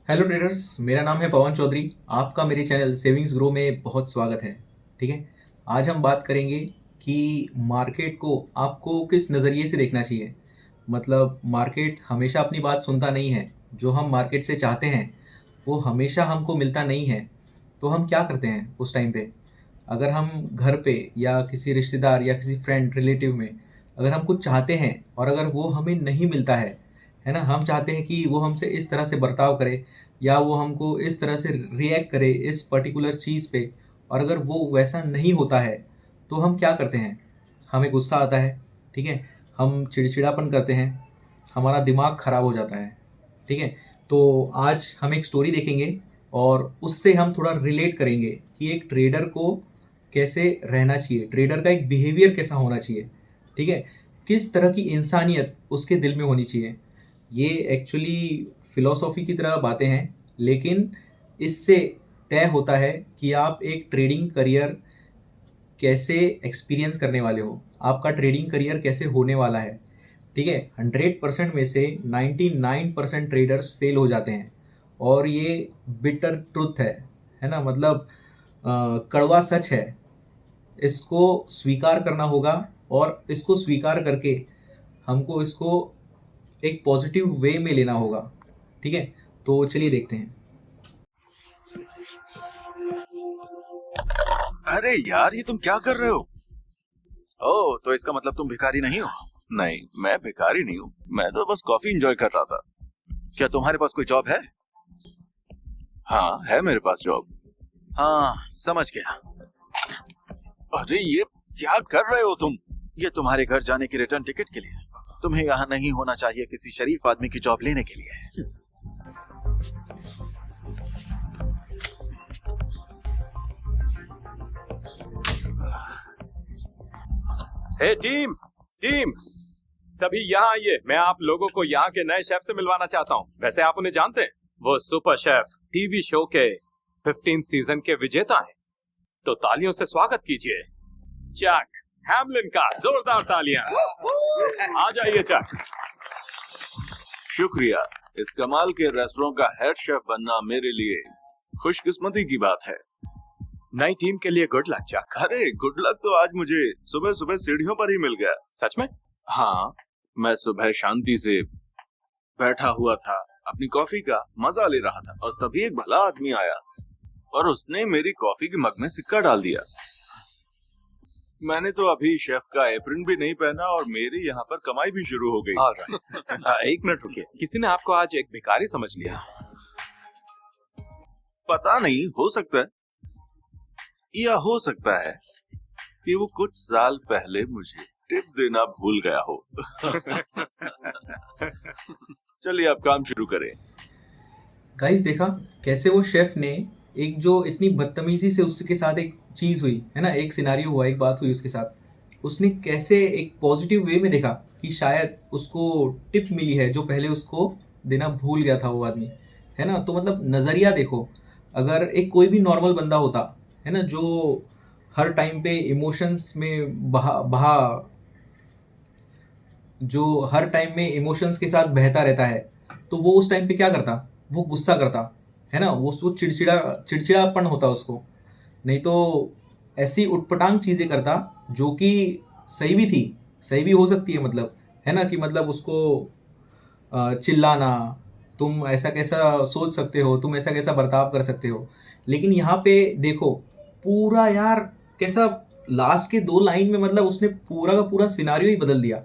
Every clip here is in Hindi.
हेलो ट्रेडर्स, मेरा नाम है पवन चौधरी। आपका मेरे चैनल सेविंग्स ग्रो में बहुत स्वागत है। ठीक है। आज हम बात करेंगे कि मार्केट को आपको किस नज़रिए से देखना चाहिए। मतलब मार्केट हमेशा अपनी बात सुनता नहीं है। जो हम मार्केट से चाहते हैं वो हमेशा हमको मिलता नहीं है। तो हम क्या करते हैं उस टाइम पे? अगर हम घर पे या किसी रिश्तेदार या किसी फ्रेंड रिलेटिव में अगर हम कुछ चाहते हैं और अगर वो हमें नहीं मिलता है ना, हम चाहते हैं कि वो हमसे इस तरह से बर्ताव करे या वो हमको इस तरह से रिएक्ट करे इस पर्टिकुलर चीज़ पे, और अगर वो वैसा नहीं होता है तो हम क्या करते हैं? हमें गुस्सा आता है। ठीक है। हम चिड़चिड़ापन करते हैं। हमारा दिमाग ख़राब हो जाता है। ठीक है। तो आज हम एक स्टोरी देखेंगे और उससे हम थोड़ा रिलेट करेंगे कि एक ट्रेडर को कैसे रहना चाहिए, ट्रेडर का एक बिहेवियर कैसा होना चाहिए। ठीक है। किस तरह की इंसानियत उसके दिल में होनी चाहिए। ये एक्चुअली फिलॉसफी की तरह बातें हैं, लेकिन इससे तय होता है कि आप एक ट्रेडिंग करियर कैसे एक्सपीरियंस करने वाले हो, आपका ट्रेडिंग करियर कैसे होने वाला है। ठीक है। 100% में से 99% ट्रेडर्स फेल हो जाते हैं और ये बिटर ट्रुथ है ना। मतलब कड़वा सच है। इसको स्वीकार करना होगा और इसको स्वीकार करके हमको इसको एक पॉजिटिव वे में लेना होगा। ठीक है। तो चलिए देखते हैं। अरे यार, ये तुम क्या कर रहे हो? ओह, तो इसका मतलब तुम भिखारी नहीं हो? नहीं, मैं भिखारी नहीं हूँ। मैं तो बस कॉफी एंजॉय कर रहा था। क्या तुम्हारे पास कोई जॉब है? हाँ, है मेरे पास जॉब। हाँ, समझ गया। अरे ये क्या कर रहे हो तुम? ये तुम्हारे घर जाने की रिटर्न टिकट के लिए। तुम्हें यहाँ नहीं होना चाहिए किसी शरीफ आदमी की जॉब लेने के लिए। हे टीम टीम, सभी यहाँ आइए। मैं आप लोगों को यहाँ के नए शेफ से मिलवाना चाहता हूँ। वैसे आप उन्हें जानते हैं, वो सुपर शेफ टीवी शो के 15 सीजन के विजेता हैं। तो तालियों से स्वागत कीजिए चक हैमलिन का। जोरदार तालियां। आ जाइए चक। शुक्रिया। इस कमाल के रेस्टोरेंट का हेड शेफ बनना मेरे लिए खुशकिस्मती की बात है। नई टीम के लिए गुड लक चक। अरे गुड लक तो आज मुझे सुबह सुबह सीढ़ियों पर ही मिल गया। सच में? हाँ, मैं सुबह शांति से बैठा हुआ था, अपनी कॉफी का मजा ले रहा था, और तभी एक भला आदमी आया और उसने मेरी कॉफी के मग में सिक्का डाल दिया। मैंने तो अभी शेफ का एप्रन भी नहीं पहना और मेरी यहाँ पर कमाई भी शुरू हो गई। ऑलराइट। एक मिनट रुकिए। किसी ने आपको आज एक भिखारी समझ लिया। पता नहीं, हो सकता है, या हो सकता है कि वो कुछ साल पहले मुझे टिप देना भूल गया हो। चलिए अब काम शुरू करें। गाइस, देखा कैसे वो शेफ ने एक जो इतनी बदतमीजी से उसके साथ एक चीज़ हुई है ना, एक सिनारियो हुआ, एक बात हुई उसके साथ, उसने कैसे एक पॉजिटिव वे में देखा कि शायद उसको टिप मिली है जो पहले उसको देना भूल गया था वो आदमी, है ना। तो मतलब नज़रिया देखो। अगर एक कोई भी नॉर्मल बंदा होता है ना, जो हर टाइम पे इमोशंस में बहा बहा जो हर टाइम में इमोशंस के साथ बहता रहता है, तो वो उस टाइम पे क्या करता? वो गुस्सा करता, है ना। वो चिड़चिड़ापन होता उसको। नहीं तो ऐसी उटपटांग चीज़ें करता जो कि सही भी थी, सही भी हो सकती है, मतलब, है ना, कि मतलब उसको चिल्लाना, तुम ऐसा कैसा सोच सकते हो, तुम ऐसा कैसा बर्ताव कर सकते हो। लेकिन यहाँ पे देखो, पूरा यार कैसा लास्ट के 2 लाइन में मतलब उसने पूरा का पूरा सिनारियो ही बदल दिया।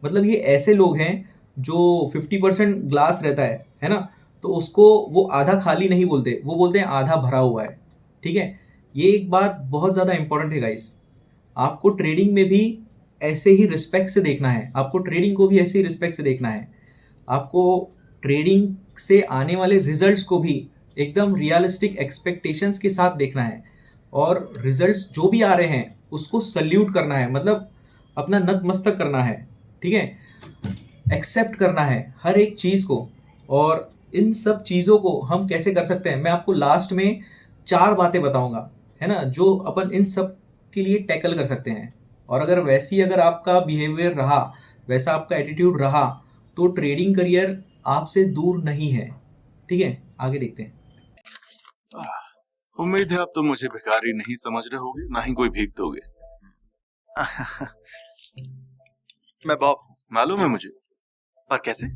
मतलब ये ऐसे लोग हैं जो 50% ग्लास रहता है ना, तो उसको वो आधा खाली नहीं बोलते, वो बोलते हैं आधा भरा हुआ है। ठीक है। ये एक बात बहुत ज़्यादा इंपॉर्टेंट है गाइस। आपको ट्रेडिंग में भी ऐसे ही रिस्पेक्ट से देखना है, आपको ट्रेडिंग को भी ऐसे ही रिस्पेक्ट से देखना है। आपको ट्रेडिंग से आने वाले रिजल्ट्स को भी एकदम रियलिस्टिक एक्सपेक्टेशंस के साथ देखना है, और रिजल्ट्स जो भी आ रहे हैं उसको सल्यूट करना है, मतलब अपना नतमस्तक करना है। ठीक है। एक्सेप्ट करना है हर एक चीज़ को। और इन सब चीज़ों को हम कैसे कर सकते हैं, मैं आपको लास्ट में 4 बातें बताऊंगा, है ना, जो अपन इन सब के लिए टैकल कर सकते हैं। और अगर आपका बिहेवियर रहा, वैसा आपका एटीट्यूड रहा, तो ट्रेडिंग करियर आपसे दूर नहीं है। ठीक है, आगे देखते हैं। उम्मीद है अब तुम मुझे भिखारी नहीं समझ रहे होगे, ना ही कोई भीख दोगे। मैं बॉब हूँ। मालूम है मुझे, पर कैसे?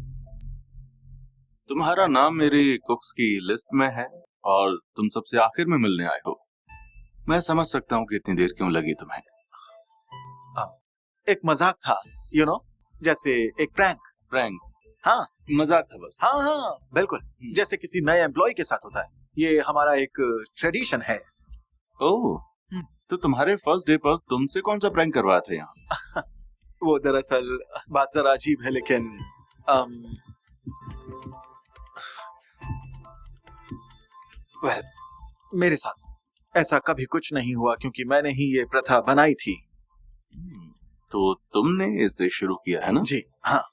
तुम्हारा नाम मेरी कुक्स की लिस्ट में है और तुम सबसे आखिर में मिलने आए हो। मैं समझ सकता हूँ कि इतनी देर क्यों लगी तुम्हें। एक मजाक था, जैसे एक प्रैंक। प्रैंक? हाँ, मजाक था बस। हाँ हाँ बिल्कुल, जैसे किसी नए एम्प्लॉय के साथ होता है। ये हमारा एक ट्रेडिशन है। ओह, तो तुम्हारे फर्स्ट डे पर तुमसे कौन सा प्रैंक करवाया था यहाँ? वो दरअसल बात जरा अजीब है, लेकिन मेरे साथ ऐसा कभी कुछ नहीं हुआ क्योंकि मैंने ही ये प्रथा बनाई थी। तो तुमने इसे शुरू किया है ना? जी हाँ।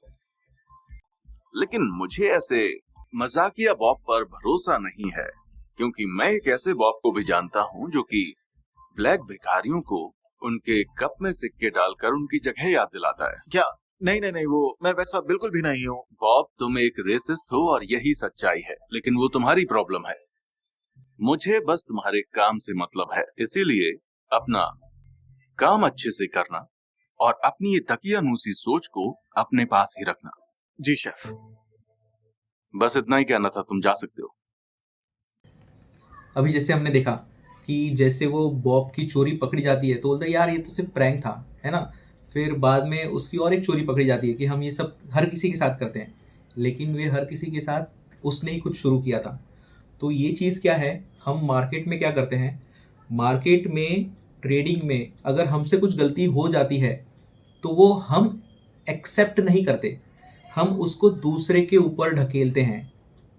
लेकिन मुझे ऐसे मजाकिया बॉब पर भरोसा नहीं है, क्योंकि मैं एक ऐसे बॉब को भी जानता हूँ जो कि ब्लैक भिखारियों को उनके कप में सिक्के डालकर उनकी जगह याद दिलाता है। क्या? नहीं, वो मैं वैसा बिल्कुल भी नहीं हूँ। बॉब, तुम एक रेसिस्ट हो और यही सच्चाई है, लेकिन वो तुम्हारी प्रॉब्लम है। मुझे बस तुम्हारे काम से मतलब है, इसीलिए अपना काम अच्छे से करना और अपनी ये तकियानूसी सोच को अपने पास ही रखना। जी शेफ। बस इतना ही कहना था, तुम जा सकते हो। अभी जैसे हमने देखा कि जैसे वो बॉब की चोरी पकड़ी जाती है तो बोलता है यार ये तो सिर्फ प्रैंक था, है ना। फिर बाद में उसकी और एक चोरी पकड़ी जाती है कि हम ये सब हर किसी के साथ करते हैं, लेकिन वे हर किसी के साथ उसने ही कुछ शुरू किया था। तो ये चीज़ क्या है, हम मार्केट में क्या करते हैं, मार्केट में ट्रेडिंग में अगर हमसे कुछ गलती हो जाती है तो वो हम एक्सेप्ट नहीं करते, हम उसको दूसरे के ऊपर ढकेलते हैं,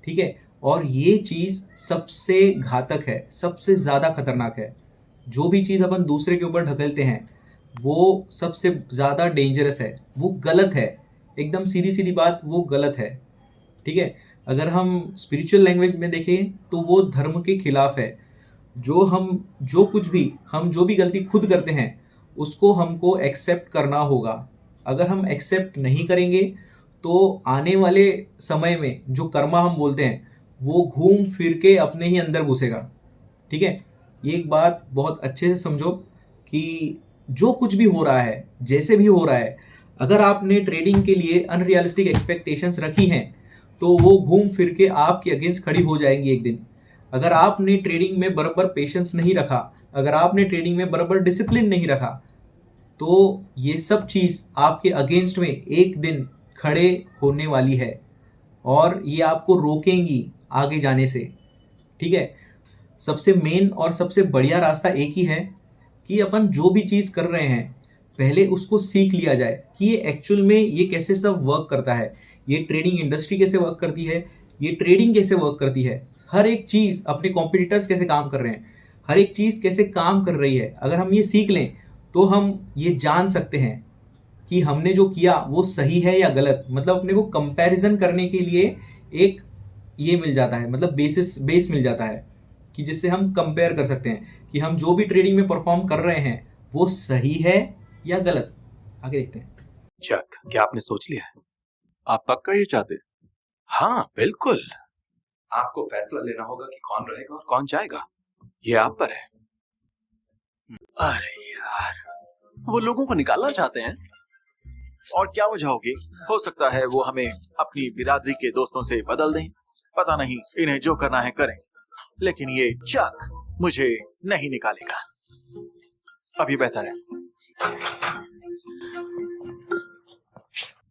ठीक है। और ये चीज़ सबसे घातक है, सबसे ज़्यादा खतरनाक है। जो भी चीज़ अपन दूसरे के ऊपर ढकेलते हैं वो सबसे ज़्यादा डेंजरस है, वो गलत है, एकदम सीधी सीधी बात, वो गलत है, ठीक है। अगर हम स्पिरिचुअल लैंग्वेज में देखें तो वो धर्म के खिलाफ है। जो भी गलती खुद करते हैं उसको हमको एक्सेप्ट करना होगा। अगर हम एक्सेप्ट नहीं करेंगे तो आने वाले समय में जो कर्मा हम बोलते हैं वो घूम फिर के अपने ही अंदर घुसेगा, ठीक है। ये एक बात बहुत अच्छे से समझो कि जो कुछ भी हो रहा है, जैसे भी हो रहा है, अगर आपने ट्रेडिंग के लिए अनरियलिस्टिक एक्सपेक्टेशंस रखी हैं तो वो घूम फिर के आपके अगेंस्ट खड़ी हो जाएंगी एक दिन। अगर आपने ट्रेडिंग में बराबर पेशेंस नहीं रखा, अगर आपने ट्रेडिंग में बराबर डिसिप्लिन नहीं रखा, तो ये सब चीज़ आपके अगेंस्ट में एक दिन खड़े होने वाली है और ये आपको रोकेंगी आगे जाने से, ठीक है। सबसे मेन और सबसे बढ़िया रास्ता एक ही है कि अपन जो भी चीज़ कर रहे हैं पहले उसको सीख लिया जाए कि ये एक्चुअल में ये कैसे सब वर्क करता है, ये ट्रेडिंग इंडस्ट्री कैसे वर्क करती है, ये ट्रेडिंग कैसे वर्क करती है, हर एक चीज़, अपने कॉम्पिटिटर्स कैसे काम कर रहे हैं, हर एक चीज़ कैसे काम कर रही है। अगर हम ये सीख लें तो हम ये जान सकते हैं कि हमने जो किया वो सही है या गलत। मतलब अपने को कंपैरिजन करने के लिए एक ये मिल जाता है, मतलब बेस मिल जाता है कि जिससे हम कंपेयर कर सकते हैं कि हम जो भी ट्रेडिंग में परफॉर्म कर रहे हैं वो सही है या गलत। आगे देखते हैं। चक, क्या आपने सोच लिया है? आप पक्का ये चाहते? हाँ बिल्कुल। आपको फैसला लेना होगा कि कौन रहेगा और कौन जाएगा, ये आप पर है। अरे यार, वो लोगों को निकालना चाहते हैं। और क्या वजह होगी? हो सकता है वो हमें अपनी बिरादरी के दोस्तों से बदल दें, पता नहीं, इन्हें जो करना है करें, लेकिन ये चक मुझे नहीं निकालेगा। अभी बेहतर है।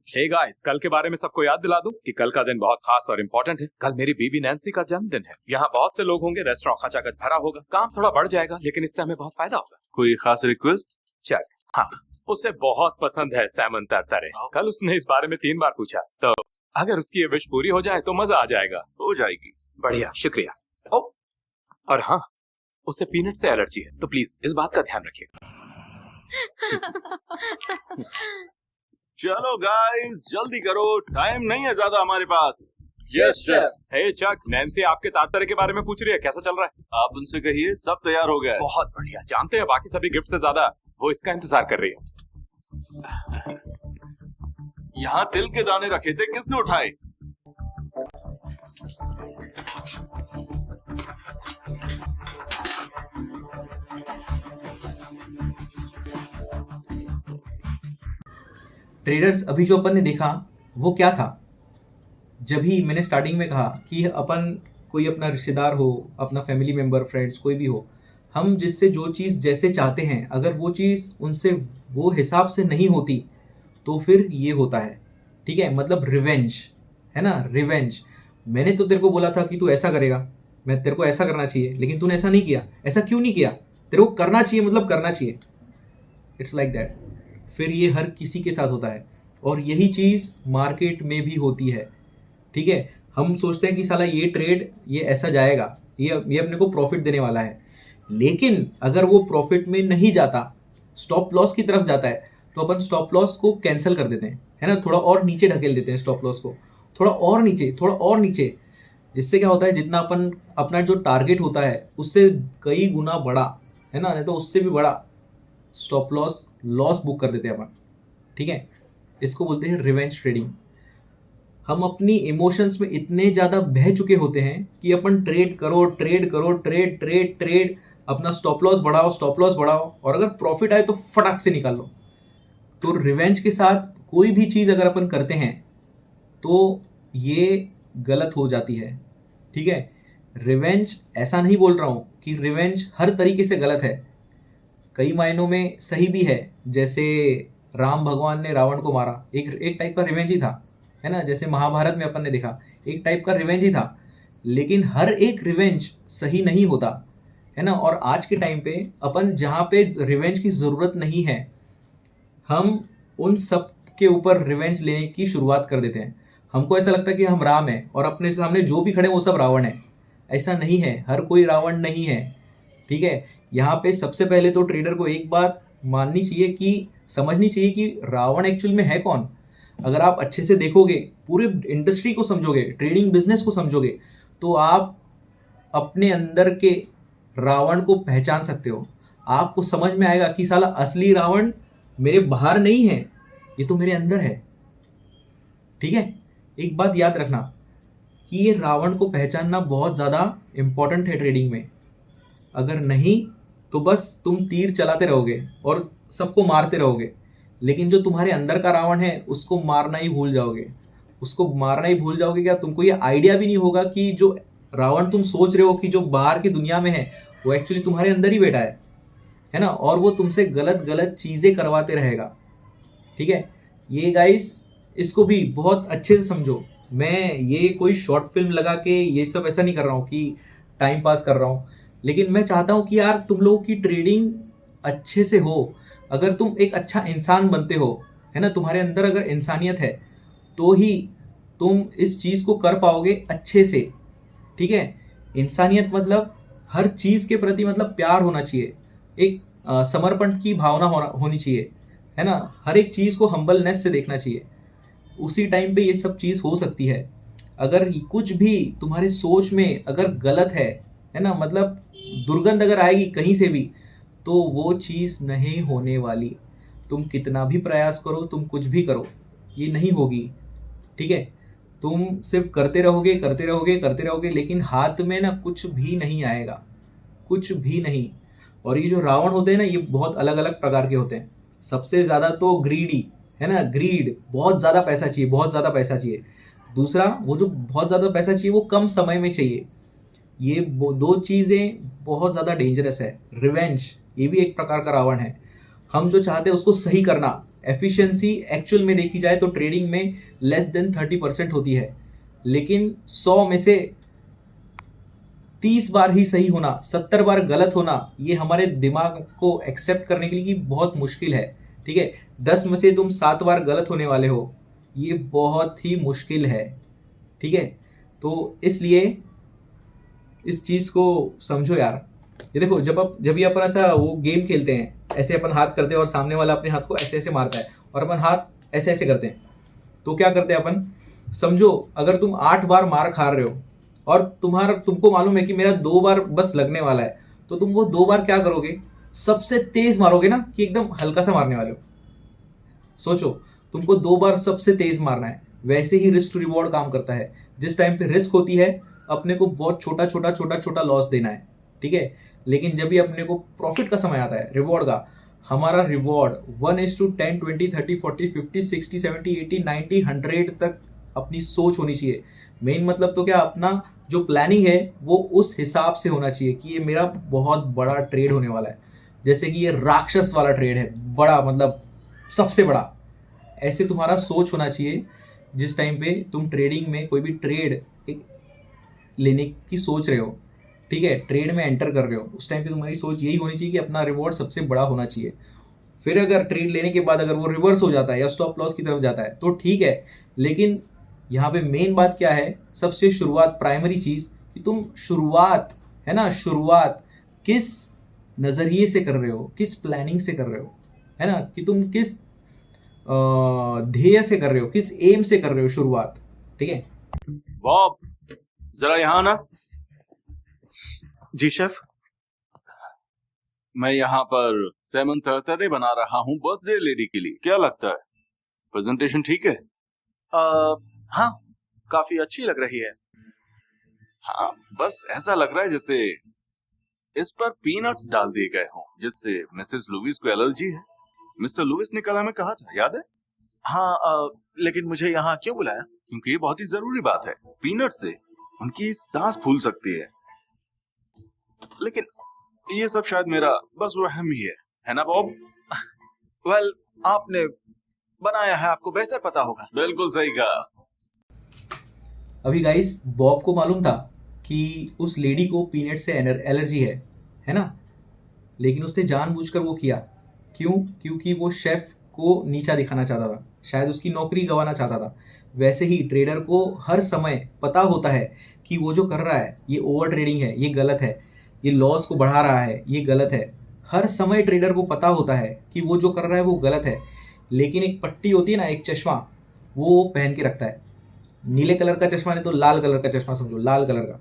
हे गाइस, कल के बारे में सबको याद दिला दूं कि कल का दिन बहुत खास और इम्पोर्टेंट है। कल मेरी बीबी नैन्सी का जन्मदिन है। यहाँ बहुत से लोग होंगे, रेस्टोरेंट खचाखच भरा होगा, काम थोड़ा बढ़ जाएगा, लेकिन इससे हमें बहुत फायदा होगा। कोई खास रिक्वेस्ट? चक, हाँ, उसे बहुत पसंद है सैमन तरतरे। कल उसने इस बारे में 3 बार पूछा, तो अगर उसकी ये विश पूरी हो जाए तो मजा आ जाएगा। हो जाएगी। बढ़िया, शुक्रिया। ओ, और हाँ, उसे पीनट से एलर्जी है, तो प्लीज इस बात का ध्यान रखिएगा। चलो गाइस, जल्दी करो, टाइम नहीं है ज्यादा हमारे पास। Yes chef. Hey Chuck, Nancy आपके तारतरे के बारे में पूछ रही है, कैसा चल रहा है? आप उनसे कहिए सब तैयार हो गया है। बहुत बढ़िया। जानते हैं बाकी सभी गिफ्ट से ज्यादा वो इसका इंतजार कर रही है। यहाँ तिल के दाने रखे थे, किसने उठाए? ट्रेडर्स अभी जो अपन ने देखा वो क्या था? जब ही मैंने स्टार्टिंग में कहा कि अपन कोई अपना रिश्तेदार हो, अपना फैमिली मेंबर, फ्रेंड्स कोई भी हो, हम जिससे जो चीज़ जैसे चाहते हैं अगर वो चीज़ उनसे वो हिसाब से नहीं होती तो फिर ये होता है। ठीक है, मतलब रिवेंज, है ना, रिवेंज। मैंने तो तेरे को बोला था कि तू ऐसा करेगा, मैं तेरे को ऐसा करना चाहिए, लेकिन तूने ऐसा नहीं किया। ऐसा क्यों नहीं किया? तेरे को करना चाहिए मतलब करना चाहिए। It's like that. फिर ये हर किसी के साथ होता है और यही चीज़ मार्केट में भी होती है। ठीक है, हम सोचते हैं कि साला ये ट्रेड ये ऐसा जाएगा, ये अपने को प्रॉफिट देने वाला है, लेकिन अगर वो प्रॉफिट में नहीं जाता, स्टॉप लॉस की तरफ जाता है, तो अपन स्टॉप लॉस को कैंसिल कर देते हैं, है ना, थोड़ा और नीचे ढकेल देते हैं स्टॉप लॉस को, थोड़ा और नीचे, थोड़ा और नीचे। जिससे क्या होता है, जितना अपन अपना जो टारगेट होता है उससे कई गुना बड़ा, है ना, नहीं तो उससे भी बड़ा स्टॉप लॉस लॉस बुक कर देते हैं अपन। ठीक है, इसको बोलते हैं रिवेंज ट्रेडिंग। हम अपनी इमोशंस में इतने ज़्यादा बह चुके होते हैं कि अपन ट्रेड करो, ट्रेड करो, ट्रेड ट्रेड ट्रेड, अपना स्टॉप लॉस बढ़ाओ, स्टॉप लॉस बढ़ाओ, और अगर प्रॉफिट आए तो फटाक से निकाल लो। तो रिवेंज के साथ कोई भी चीज़ अगर अपन करते हैं तो ये गलत हो जाती है। ठीक है, रिवेंज, ऐसा नहीं बोल रहा हूँ कि रिवेंज हर तरीके से गलत है, कई मायनों में सही भी है। जैसे राम भगवान ने रावण को मारा, एक टाइप का रिवेंज ही था, है ना, जैसे महाभारत में अपन ने देखा एक टाइप का रिवेंज ही था। लेकिन हर एक रिवेंज सही नहीं होता, है ना। और आज के टाइम पे अपन जहाँ पे रिवेंज की ज़रूरत नहीं है, हम उन सब के ऊपर रिवेंज लेने की शुरुआत कर देते हैं। हमको ऐसा लगता है कि हम राम हैं और अपने सामने जो भी खड़े हैं वो सब रावण है। ऐसा नहीं है, हर कोई रावण नहीं है। ठीक है, यहाँ पे सबसे पहले तो ट्रेडर को एक बात माननी चाहिए कि समझनी चाहिए कि रावण एक्चुअल में है कौन। अगर आप अच्छे से देखोगे, पूरे इंडस्ट्री को समझोगे, ट्रेडिंग बिजनेस को समझोगे, तो आप अपने अंदर के रावण को पहचान सकते हो। आपको समझ में आएगा कि साला असली रावण मेरे बाहर नहीं है, ये तो मेरे अंदर है। ठीक है, एक बात याद रखना कि ये रावण को पहचानना बहुत ज़्यादा इम्पॉर्टेंट है ट्रेडिंग में। अगर नहीं तो बस तुम तीर चलाते रहोगे और सबको मारते रहोगे, लेकिन जो तुम्हारे अंदर का रावण है उसको मारना ही भूल जाओगे। उसको मारना ही भूल जाओगे क्या, तुमको ये आइडिया भी नहीं होगा कि जो रावण तुम सोच रहे हो कि जो बाहर की दुनिया में है वो एक्चुअली तुम्हारे अंदर ही बैठा है ना, और वो तुमसे गलत गलत चीज़ें करवाते रहेगा। ठीक है, ये गाइस इसको भी बहुत अच्छे से समझो। मैं ये कोई शॉर्ट फिल्म लगा के ये सब ऐसा नहीं कर रहा हूँ कि टाइम पास कर रहा हूँ, लेकिन मैं चाहता हूँ कि यार तुम लोगों की ट्रेडिंग अच्छे से हो। अगर तुम एक अच्छा इंसान बनते हो, है ना, तुम्हारे अंदर अगर इंसानियत है तो ही तुम इस चीज़ को कर पाओगे अच्छे से। ठीक है, इंसानियत मतलब हर चीज़ के प्रति मतलब प्यार होना चाहिए, एक समर्पण की भावना होनी चाहिए, है ना, हर एक चीज़ को हम्बलनेस से देखना चाहिए। उसी टाइम पे ये सब चीज़ हो सकती है। अगर कुछ भी तुम्हारी सोच में अगर गलत है ना, मतलब दुर्गंध अगर आएगी कहीं से भी तो वो चीज़ नहीं होने वाली। तुम कितना भी प्रयास करो, तुम कुछ भी करो, ये नहीं होगी। ठीक है, तुम सिर्फ करते रहोगे करते रहोगे करते रहोगे, लेकिन हाथ में ना कुछ भी नहीं आएगा, कुछ भी नहीं। और ये जो रावण होते हैं ना, ये बहुत अलग अलग प्रकार के होते हैं। सबसे ज़्यादा तो ग्रीडी, है ना, ग्रीड, बहुत ज़्यादा पैसा चाहिए, बहुत ज़्यादा पैसा चाहिए। दूसरा, वो जो बहुत ज़्यादा पैसा चाहिए वो कम समय में चाहिए। ये दो चीज़ें बहुत ज़्यादा डेंजरस है। रिवेंज, ये भी एक प्रकार का रावण है। हम जो चाहते हैं उसको सही करना, एफिशिएंसी एक्चुअल में देखी जाए तो ट्रेडिंग में लेस देन 30% होती है, लेकिन 100 में से 30 बार ही सही होना, 70 बार गलत होना, ये हमारे दिमाग को एक्सेप्ट करने के लिए बहुत मुश्किल है। ठीक है, 10 में से तुम 7 बार गलत होने वाले हो, ये बहुत ही मुश्किल है। ठीक है, तो इसलिए इस चीज़ को समझो यार। ये देखो, जब भी अपन ऐसा वो गेम खेलते हैं, ऐसे अपन हाथ करते हैं और सामने वाला अपने हाथ को ऐसे ऐसे मारता है और अपन हाथ ऐसे ऐसे करते हैं, तो क्या करते हैं अपन, समझो अगर तुम 8 बार मार खा रहे हो और तुमको मालूम है कि मेरा 2 बार बस लगने वाला है, तो तुम वो 2 बार क्या करोगे, सबसे तेज मारोगे ना, कि एकदम हल्का सा मारने वाले हो। सोचो, तुमको 2 बार सबसे तेज मारना है, वैसे ही रिस्क टू रिवॉर्ड काम करता है। जिस टाइम पे रिस्क होती है अपने को बहुत छोटा छोटा छोटा छोटा लॉस देना है, ठीक है, लेकिन जब भी अपने को प्रॉफिट का समय आता है, रिवॉर्ड का, हमारा रिवॉर्ड 1:10, 20, 30, 40, 50, 60, 70, 80, 90, 100 तक अपनी सोच होनी चाहिए। मेन मतलब तो क्या, अपना जो प्लानिंग है वो उस हिसाब से होना चाहिए कि ये मेरा बहुत बड़ा ट्रेड होने वाला है, जैसे कि ये राक्षस वाला ट्रेड है, बड़ा मतलब सबसे बड़ा, ऐसे तुम्हारा सोच होना चाहिए। जिस टाइम पे तुम ट्रेडिंग में कोई भी ट्रेड लेने की सोच रहे हो, ठीक है, ट्रेड में एंटर कर रहे हो, उस टाइम पे तुम्हारी सोच यही होनी चाहिए कि अपना रिवॉर्ड सबसे बड़ा होना चाहिए। फिर अगर ट्रेड लेने के बाद अगर वो रिवर्स हो जाता है या स्टॉप लॉस की तरफ जाता है तो ठीक है, लेकिन यहाँ पे मेन बात क्या है, सबसे शुरुआत, प्राइमरी चीज़ कि तुम शुरुआत, है ना, शुरुआत किस नज़रिए से कर रहे हो, किस प्लानिंग से कर रहे हो, है ना, कि तुम किस ध्येय से कर रहे हो, किस एम से कर रहे हो शुरुआत, ठीक है। बॉब, जरा यहाँ ना। जी शेफ। मैं यहाँ पर सेमन तरतरे बना रहा हूँ बर्थडे लेडी के लिए। क्या लगता है, प्रेजेंटेशन ठीक है? हाँ, काफी अच्छी लग रही है। हाँ, बस ऐसा लग रहा है जैसे इस पर पीनट्स डाल दिए गए हों, जिससे मिसेस लुइस को एलर्जी है। मिस्टर लुइस ने कल हमें कहा था, याद है? हाँ, लेकिन मुझे यहाँ क्यों बुलाया? क्योंकि ये बहुत ही जरूरी बात है। पीनट से उनकी सांस फूल सकती है। लेकिन ये सब शायद मेरा बस वहम ही है ना बॉब? वेल, आपने बनाया है, आपको बेहतर पता होगा। बिल्कुल सही कहा। अभी गाइस बॉब को मालूम था कि उस लेडी को पीनट से एलर्जी है ना, लेकिन उसने जानबूझकर वो किया। क्यों? क्योंकि वो शेफ को नीचा दिखाना चाहता था, शायद उसकी नौकरी गंवाना चाहता था। वैसे ही ट्रेडर को हर समय पता होता है कि वो जो कर रहा है ये ओवर ट्रेडिंग है, ये गलत है, ये लॉस को बढ़ा रहा है, ये गलत है। हर समय ट्रेडर को पता होता है कि वो जो कर रहा है वो गलत है, लेकिन एक पट्टी होती है ना, एक चश्मा, वो पहन के रखता है। नीले कलर का चश्मा नहीं तो लाल कलर का चश्मा समझो, लाल कलर का।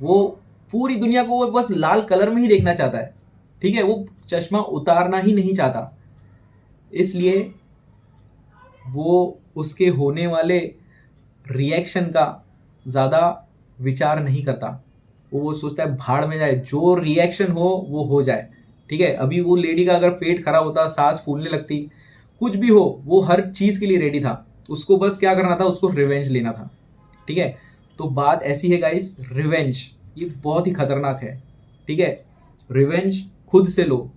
वो पूरी दुनिया को वो बस लाल कलर में ही देखना चाहता है, ठीक है, वो चश्मा उतारना ही नहीं चाहता। इसलिए वो उसके होने वाले रिएक्शन का ज़्यादा विचार नहीं करता। वो सोचता है भाड़ में जाए, जो रिएक्शन हो वो हो जाए, ठीक है। अभी वो लेडी का अगर पेट खराब होता, सांस फूलने लगती, कुछ भी हो, वो हर चीज़ के लिए रेडी था। उसको बस क्या करना था, उसको रिवेंज लेना था, ठीक है। तो बात ऐसी है गाइस, रिवेंज ये बहुत ही खतरनाक है, ठीक है। रिवेंज खुद से लो,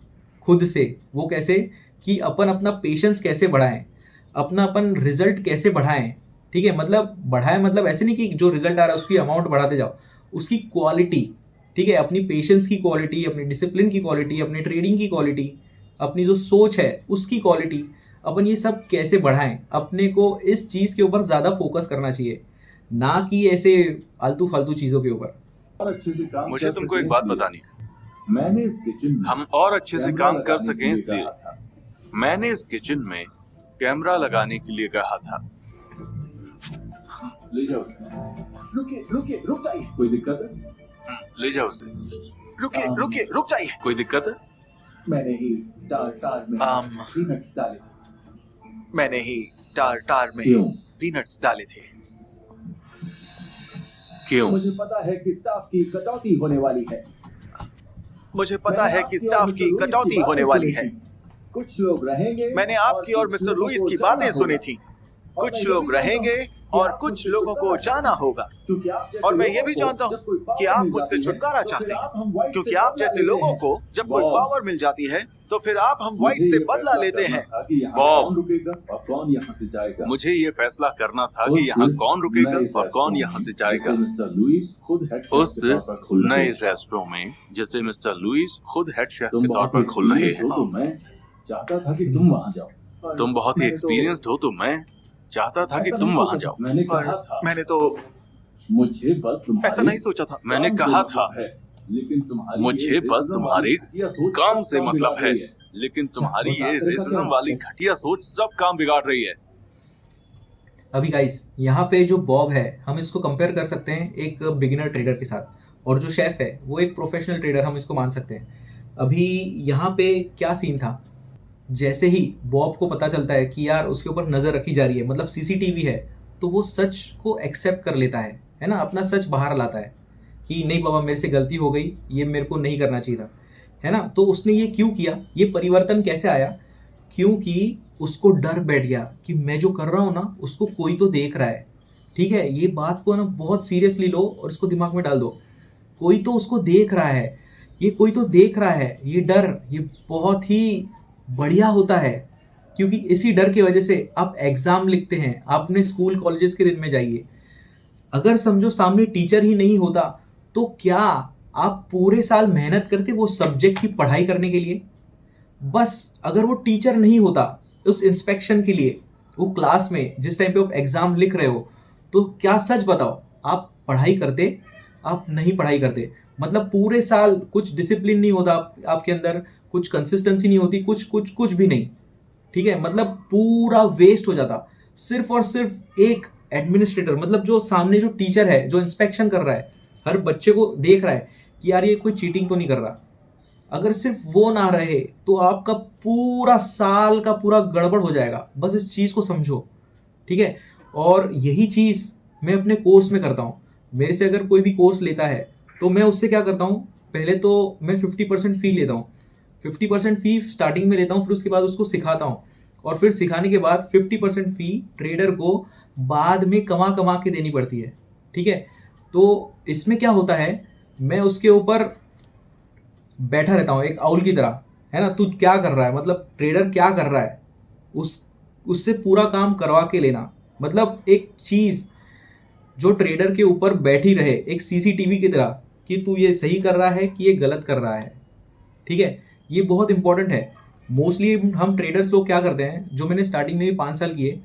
खुद से। वो कैसे कि अपन अपना पेशेंस कैसे बढ़ाएं, अपन रिजल्ट कैसे बढ़ाएं, ठीक है। मतलब बढ़ाएं मतलब ऐसे नहीं कि जो रिजल्ट आ रहा है उसकी अमाउंट बढ़ाते जाओ, उसकी क्वालिटी, ठीक है, अपनी पेशेंस की क्वालिटी, अपनी डिसिप्लिन की क्वालिटी, अपनी ट्रेडिंग की क्वालिटी, अपनी जो सोच है उसकी क्वालिटी, अपन ये सब कैसे बढ़ाएं। अपने को इस चीज़ के ऊपर ज़्यादा फोकस करना चाहिए, ना कि ऐसे आलतू फालतू चीज़ों के ऊपर। मुझे तुमको एक बात बतानी है। मैंने इस किचन में हम और अच्छे से काम कर लगाने के सकें लिए इसलिए कहा था। मैंने इस किचन में कैमरा लगाने के लिए कहा था। ले जाओ उसे। रुक जाइए। कोई दिक्कत है? ले जाओ उसे। रुकिए, रुक जाइए। कोई दिक्कत है? मैंने ही टार में पीनट्स डाले थे। मैंने ही टार में क्यों? पीनट्स डाले थे। क्यों? मुझे पता है कि स्टाफ की कटौती होने वाली है। मुझे पता है कि स्टाफ की कटौती होने वाली है। कुछ लोग रहेंगे। मैंने आपकी और मिस्टर लुइस की बातें सुनी थी। कुछ लोग रहेंगे और कुछ लोगों को जाना होगा। और मैं ये भी जानता हूँ कि आप मुझसे छुटकारा चाहते हैं, क्योंकि आप जैसे लोगों को जब कोई पावर मिल जाती है तो फिर आप हम व्हाइट से बदला लेते हैं। बॉब, कौन यहाँ से जाएगा? मुझे ये फैसला करना था कि यहाँ कौन रुकेगा और कौन यहाँ से जाएगा। मिस्टर लुइस खुद हेड शेफ उस के तौर पर खुल रहे नए हैं। रेस्टोरेंट में जिसे मिस्टर लुइस खुद हेड शेफ तुम के तौर बहुत पर खुल रहे experienced हैं। हो, तो मैं चाहता था कि तुम वहाँ जाओ। तुम बहुत ही एक्सपीरियंस्ड हो, तो मैं चाहता था कि ऐसा तुम नहीं वहाँ सोचा जाओ। था। मैंने पर कहा था, मैंने तो मुझे बस तुम्हारी ऐसा नहीं सोचा था। मैंने काम कहा से था, मतलब है, लेकिन तुम्हारी मुझे ये बस रेजनम तुम्हारी वाली घटिया सोच काम सब से काम मतलब बिगाड़ है, रही लेकिन तुम्हारी क्या ये बताते रहे का रेसिज्म क्या वाली मतलब? घटिया सोच सब काम बिगाड़ रही है। अभी गाइस यहाँ पे जो बॉब है, हम इसको कंपेयर कर सकते हैं एक बिगिनर ट्रेडर के साथ, और जो शेफ है वो एक प्रोफेशनल ट्रेडर, हम इसको मान सकते हैं। अभी यहाँ पे क्या सीन था, जैसे ही बॉब को पता चलता है कि यार उसके ऊपर नज़र रखी जा रही है, मतलब सीसीटीवी है, तो वो सच को एक्सेप्ट कर लेता है ना, अपना सच बाहर लाता है कि नहीं बाबा मेरे से गलती हो गई, ये मेरे को नहीं करना चाहिए था, है ना। तो उसने ये क्यों किया, ये परिवर्तन कैसे आया, क्योंकि उसको डर बैठ गया कि मैं जो कर रहा हूँ ना उसको कोई तो देख रहा है। ठीक है, ये बात को ना बहुत सीरियसली लो और इसको दिमाग में डाल दो, कोई तो उसको देख रहा है, ये कोई तो देख रहा है। ये डर ये बहुत ही बढ़िया होता है, क्योंकि इसी डर की वजह से आप एग्जाम लिखते हैं। आप अपने स्कूल कॉलेजेस के दिन में जाइए, अगर समझो सामने टीचर ही नहीं होता तो क्या आप पूरे साल मेहनत करते वो सब्जेक्ट की पढ़ाई करने के लिए? बस अगर वो टीचर नहीं होता उस इंस्पेक्शन के लिए, वो क्लास में जिस टाइम पे आप एग्जाम लिख रहे हो, तो क्या सच बताओ आप पढ़ाई करते? आप नहीं पढ़ाई करते। मतलब पूरे साल कुछ डिसिप्लिन नहीं होता आपके अंदर, कुछ कंसिस्टेंसी नहीं होती, कुछ कुछ कुछ भी नहीं। ठीक है, मतलब पूरा वेस्ट हो जाता। सिर्फ और सिर्फ एक एडमिनिस्ट्रेटर, मतलब जो सामने जो टीचर है, जो इंस्पेक्शन कर रहा है, हर बच्चे को देख रहा है कि यार ये कोई चीटिंग तो नहीं कर रहा, अगर सिर्फ वो ना रहे तो आपका पूरा साल का पूरा गड़बड़ हो जाएगा। बस इस चीज़ को समझो, ठीक है। और यही चीज़ मैं अपने कोर्स में करता हूँ। मेरे से अगर कोई भी कोर्स लेता है तो मैं उससे क्या करता हूँ, पहले तो मैं 50% फी लेता हूँ, 50% फी स्टार्टिंग में लेता हूँ, फिर उसके बाद उसको सिखाता हूँ, और फिर सिखाने के बाद 50% फी ट्रेडर को बाद में कमा कमा के देनी पड़ती है। ठीक है, तो इसमें क्या होता है, मैं उसके ऊपर बैठा रहता हूँ एक आउल की तरह, है ना। तू क्या कर रहा है, मतलब ट्रेडर क्या कर रहा है, उससे पूरा काम करवा के लेना। मतलब एक चीज़ जो ट्रेडर के ऊपर बैठी रहे, एक सीसीटीवी की तरह, कि तू ये सही कर रहा है कि ये गलत कर रहा है। ठीक है, ये बहुत इंपॉर्टेंट है। मोस्टली हम ट्रेडर्स लोग क्या करते हैं, जो मैंने स्टार्टिंग में भी 5 साल किए,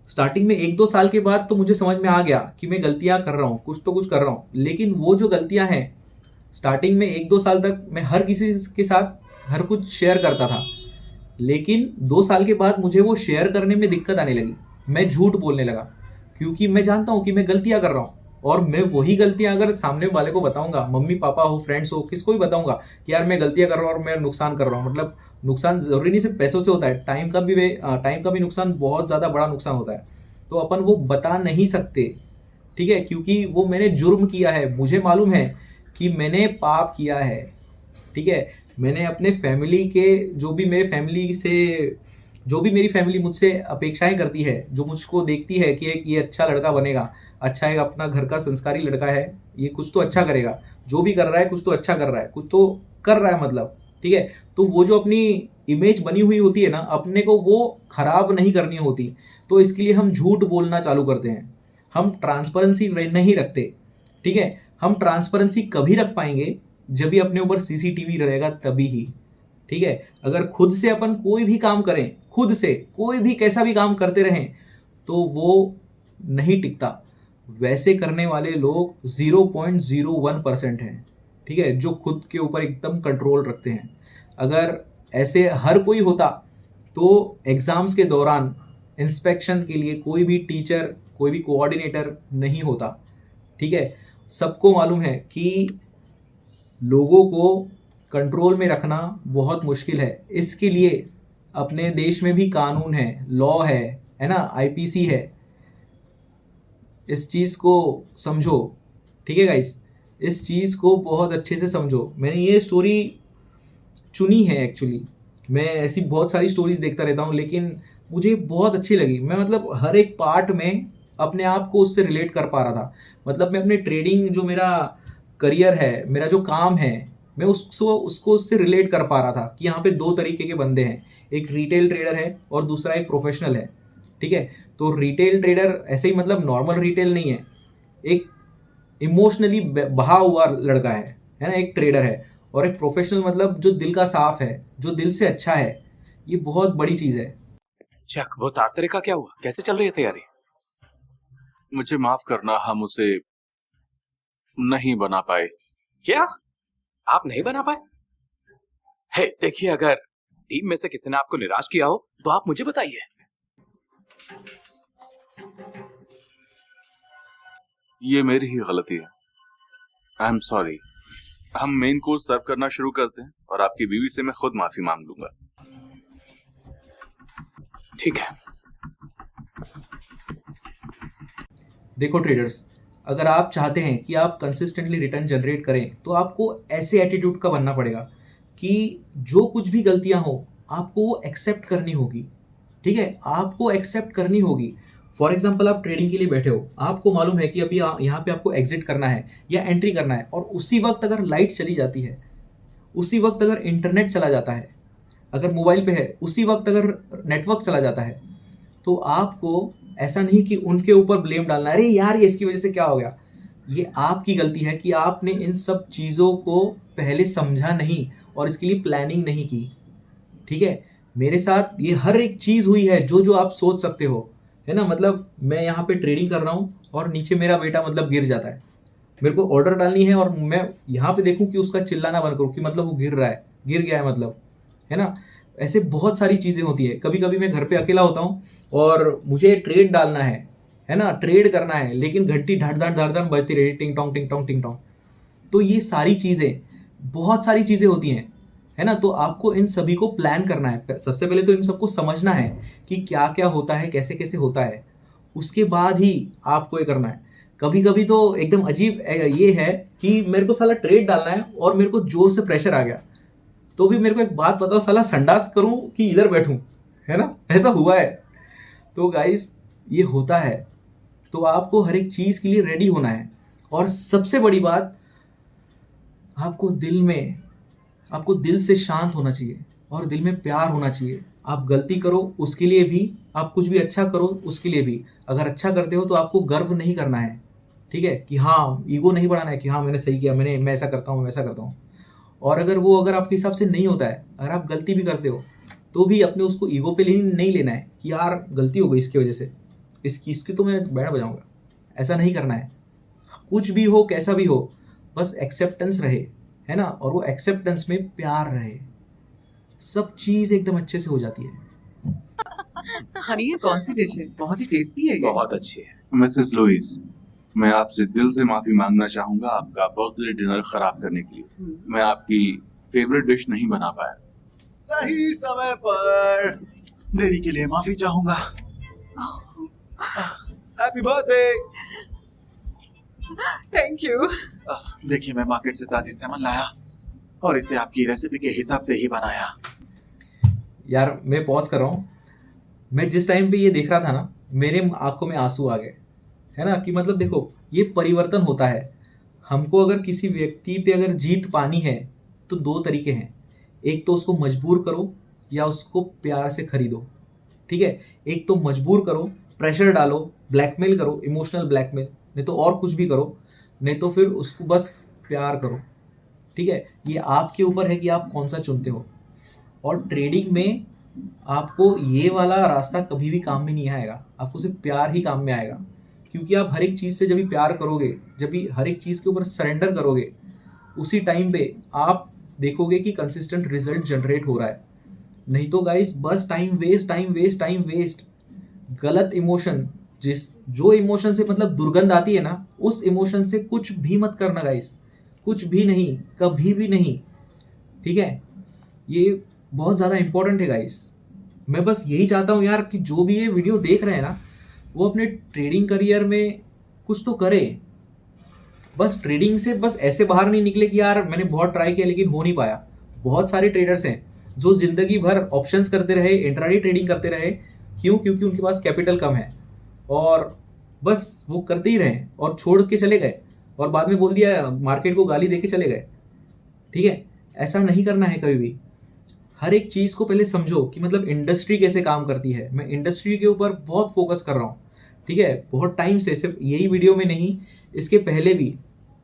स्टार्टिंग में 1-2 साल के बाद तो मुझे समझ में आ गया कि मैं गलतियां कर रहा हूँ, कुछ तो कुछ कर रहा हूँ। लेकिन वो जो गलतियां हैं, स्टार्टिंग में 1-2 साल तक मैं हर किसी के साथ हर कुछ शेयर करता था, लेकिन 2 साल के बाद मुझे वो शेयर करने में दिक्कत आने लगी। मैं झूठ बोलने लगा, क्योंकि मैं जानता हूँ कि मैं गलतियां कर रहा हूँ, और मैं वही गलतियां अगर सामने वाले को बताऊंगा, मम्मी पापा हो, फ्रेंड्स हो, किसको भी बताऊंगा कि यार मैं गलतियां कर रहा हूँ और मैं नुकसान कर रहा हूँ, मतलब नुकसान जरूरी नहीं सिर्फ पैसों से होता है, टाइम का भी नुकसान बहुत ज़्यादा बड़ा नुकसान होता है, तो अपन वो बता नहीं सकते। ठीक है, क्योंकि वो मैंने जुर्म किया है, मुझे मालूम है कि मैंने पाप किया है। ठीक है, मैंने अपने फैमिली के जो भी मेरी फैमिली मुझसे अपेक्षाएं करती है, जो मुझको देखती है कि एक ये अच्छा लड़का बनेगा, अच्छा एक अपना घर का संस्कारी लड़का है, ये कुछ तो अच्छा करेगा, जो भी कर रहा है कुछ तो अच्छा कर रहा है, कुछ तो कर रहा है मतलब। ठीक है, तो वो जो अपनी इमेज बनी हुई होती है ना, अपने को वो खराब नहीं करनी होती, तो इसके लिए हम झूठ बोलना चालू करते हैं, हम ट्रांसपेरेंसी नहीं रखते। ठीक है, हम ट्रांसपेरेंसी कभी रख पाएंगे जब भी अपने ऊपर सीसीटीवी रहेगा, तभी ही। ठीक है, अगर खुद से अपन कोई भी काम करें, खुद से कोई भी कैसा भी काम करते रहें, तो वो नहीं टिकता। वैसे करने वाले लोग 0.01% हैं। ठीक है, जो खुद के ऊपर एकदम कंट्रोल रखते हैं। अगर ऐसे हर कोई होता तो एग्जाम्स के दौरान इंस्पेक्शन के लिए कोई भी टीचर, कोई भी कोऑर्डिनेटर नहीं होता। ठीक है, सबको मालूम है कि लोगों को कंट्रोल में रखना बहुत मुश्किल है। इसके लिए अपने देश में भी कानून है, लॉ है ना, आईपीसी है। इस चीज़ को समझो, ठीक है गाइस, इस चीज़ को बहुत अच्छे से समझो। मैंने ये स्टोरी चुनी है एक्चुअली, मैं ऐसी बहुत सारी स्टोरीज देखता रहता हूँ, लेकिन मुझे बहुत अच्छी लगी। मैं मतलब हर एक पार्ट में अपने आप को उससे रिलेट कर पा रहा था। मतलब मैं अपने ट्रेडिंग, जो मेरा करियर है, मेरा जो काम है, मैं उसको उससे रिलेट कर पा रहा था कि यहाँ पे 2 तरीके के बंदे हैं, एक रिटेल ट्रेडर है और दूसरा एक प्रोफेशनल है। ठीक है, तो रिटेल ट्रेडर ऐसे ही मतलब नॉर्मल रिटेल नहीं है, एक इमोशनली बहा हुआ लड़का है ना, एक ट्रेडर है। और एक प्रोफेशनल मतलब जो दिल का साफ है, जो दिल से अच्छा है। ये बहुत बड़ी चीज है। चक, वो तारतरे का क्या हुआ, कैसे चल रही है तैयारी? मुझे माफ करना, हम उसे नहीं बना पाए। क्या आप नहीं बना पाए? हे देखिए, अगर टीम में से किसी ने आपको निराश किया हो तो आप मुझे बताइए। ये मेरी ही गलती है, आई एम सॉरी। हम मेन कोर्स सर्व करना शुरू करते हैं और आपकी बीवी से मैं खुद माफी मांग लूंगा। ठीक है। देखो ट्रेडर्स, अगर आप चाहते हैं कि आप कंसिस्टेंटली रिटर्न जनरेट करें तो आपको ऐसे एटीट्यूड का बनना पड़ेगा कि जो कुछ भी गलतियां हो आपको वो एक्सेप्ट करनी होगी। ठीक है, आपको एक्सेप्ट करनी होगी। फॉर एग्जाम्पल आप ट्रेडिंग के लिए बैठे हो, आपको मालूम है कि अभी यहाँ पे आपको एग्जिट करना है या एंट्री करना है, और उसी वक्त अगर लाइट चली जाती है, उसी वक्त अगर इंटरनेट चला जाता है, अगर मोबाइल पे है उसी वक्त अगर नेटवर्क चला जाता है, तो आपको ऐसा नहीं कि उनके ऊपर ब्लेम डालना, अरे यार ये इसकी वजह से क्या हो गया। ये आपकी गलती है कि आपने इन सब चीज़ों को पहले समझा नहीं और इसके लिए प्लानिंग नहीं की। ठीक है, मेरे साथ ये हर एक चीज़ हुई है जो जो आप सोच सकते हो, है ना। मतलब मैं यहाँ पे ट्रेडिंग कर रहा हूँ और नीचे मेरा बेटा मतलब गिर जाता है, मेरे को ऑर्डर डालनी है और मैं यहाँ पे देखूँ कि उसका चिल्लाना बंद करूँ कि मतलब वो गिर रहा है, गिर गया है मतलब, है ना। ऐसे बहुत सारी चीज़ें होती है। कभी कभी मैं घर पे अकेला होता हूँ और मुझे ट्रेड डालना है ना, ट्रेड करना है, लेकिन घंटी ढाट ढाट ढाट ढाट बजती रही, टिंग टोंग टिंग टोंग टिंग टोंग। तो ये सारी चीज़ें, बहुत सारी चीज़ें होती हैं, है ना। तो आपको इन सभी को प्लान करना है। सबसे पहले तो इन सबको समझना है कि क्या क्या होता है, कैसे कैसे होता है, उसके बाद ही आपको ये करना है। कभी कभी तो एकदम अजीब ये है कि मेरे को साला ट्रेड डालना है और मेरे को जोर से प्रेशर आ गया, तो भी मेरे को एक बात बताओ, साला संडास करूं कि इधर बैठूं, है ना। ऐसा हुआ है। तो गाइस ये होता है। तो आपको हर एक चीज़ के लिए रेडी होना है। और सबसे बड़ी बात, आपको दिल से शांत होना चाहिए और दिल में प्यार होना चाहिए। आप गलती करो उसके लिए भी, आप कुछ भी अच्छा करो उसके लिए भी। अगर अच्छा करते हो तो आपको गर्व नहीं करना है, ठीक है, कि हाँ ईगो नहीं बढ़ाना है कि हाँ मैंने सही किया, मैं ऐसा करता हूँ, वैसा करता हूँ। और अगर आपके हिसाब से नहीं होता है, अगर आप गलती भी करते हो तो भी अपने उसको ईगो पे नहीं लेना है कि यार गलती हो गई इसकी वजह से, इसकी तो मैं बैंड बजाऊंगा। ऐसा नहीं करना है। कुछ भी हो कैसा भी हो, बस एक्सेप्टेंस रहे, है ना। और वो एक्सेप्टेंस में प्यार रहे, सब चीज़ एकदम अच्छे से हो जाती है। हनी ये कौन सी डिश है? बहुत ही टेस्टी है ये। बहुत अच्छी है। मिसेस लुइस, मैं आपसे दिल से माफी मांगना चाहूंगा आपका बर्थडे डिनर खराब करने के लिए। मैं आपकी फेवरेट डिश नहीं बना पाया। सही समय पर देरी के लिए माफी चाहूंगा। Happy birthday. Thank you. देखिए, मैं मार्केट से ताजी सेमन लाया और इसे आपकी रेसिपी के हिसाब से ही बनाया। यार मैं पॉज कर रहा हूँ। मैं जिस टाइम पे ये देख रहा था ना, मेरे आंखों में आंसू आ गए, है ना। कि मतलब देखो, ये परिवर्तन होता है। हमको अगर किसी व्यक्ति पे अगर जीत पानी है तो दो तरीके हैं। एक तो उसको मजबूर करो या उसको प्यार से खरीदो, ठीक है। एक तो मजबूर करो, प्रेशर डालो, ब्लैकमेल करो, इमोशनल ब्लैकमेल, नहीं तो और कुछ भी करो, नहीं तो फिर उसको बस प्यार करो, ठीक है। ये आपके ऊपर है कि आप कौन सा चुनते हो। और ट्रेडिंग में आपको ये वाला रास्ता कभी भी काम में नहीं आएगा, आपको सिर्फ प्यार ही काम में आएगा। क्योंकि आप हर एक चीज़ से जब भी प्यार करोगे, जब भी हर एक चीज़ के ऊपर सरेंडर करोगे, उसी टाइम पे आप देखोगे कि कंसिस्टेंट रिजल्ट जनरेट हो रहा है। नहीं तो गाइस बस time waste, time waste, time waste. गलत इमोशन, जो इमोशन से मतलब दुर्गंध आती है ना, उस इमोशन से कुछ भी मत करना गाइस, कुछ भी नहीं, कभी भी नहीं, ठीक है। ये बहुत ज़्यादा इंपॉर्टेंट है गाइस। मैं बस यही चाहता हूँ यार कि जो भी ये वीडियो देख रहे हैं ना, वो अपने ट्रेडिंग करियर में कुछ तो करे। बस ट्रेडिंग से बस ऐसे बाहर नहीं निकले कि यार मैंने बहुत ट्राई किया लेकिन हो नहीं पाया। बहुत सारे ट्रेडर्स हैं जो जिंदगी भर ऑप्शंस करते रहे, इंट्राडे ट्रेडिंग करते रहे। क्यों? क्योंकि उनके पास कैपिटल कम है और बस वो करते ही रहे और छोड़ के चले गए और बाद में बोल दिया, मार्केट को गाली दे के चले गए, ठीक है। ऐसा नहीं करना है कभी भी। हर एक चीज़ को पहले समझो कि मतलब इंडस्ट्री कैसे काम करती है। मैं इंडस्ट्री के ऊपर बहुत फोकस कर रहा हूँ, ठीक है, बहुत टाइम से। सिर्फ यही वीडियो में नहीं, इसके पहले भी